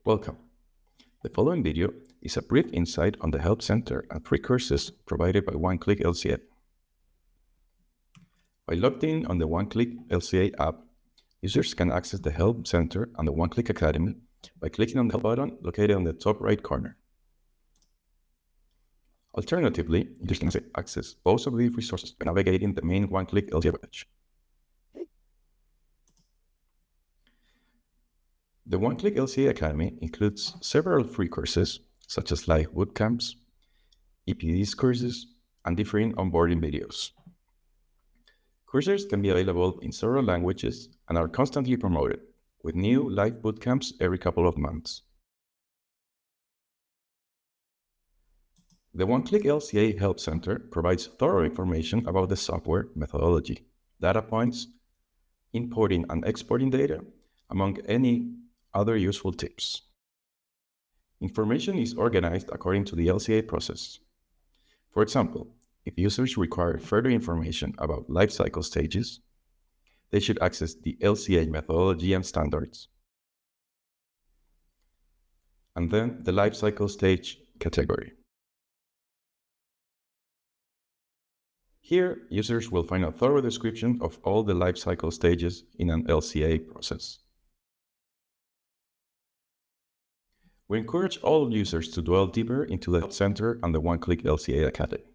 Welcome. The following video is a brief insight on the Help Center and free courses provided by One-Click LCA. By logged in on the One-Click LCA app, users can access the Help Center and the One-Click Academy by clicking on the Help button located on the top right corner. Alternatively, users can access both of these resources by navigating the main One-Click LCA page. The One-Click LCA Academy includes several free courses, such as live bootcamps, EPDs courses, and different onboarding videos. Courses can be available in several languages and are constantly promoted, with new live bootcamps every couple of months. The One-Click LCA Help Center provides thorough information about the software, methodology, data points, importing and exporting data, among any other useful tips. Information is organized according to the LCA process. For example, if users require further information about lifecycle stages, they should access the LCA methodology and standards, and then the lifecycle stage category. Here, users will find a thorough description of all the lifecycle stages in an LCA process. We encourage all users to delve deeper into the Help Center and the One-Click LCA Academy.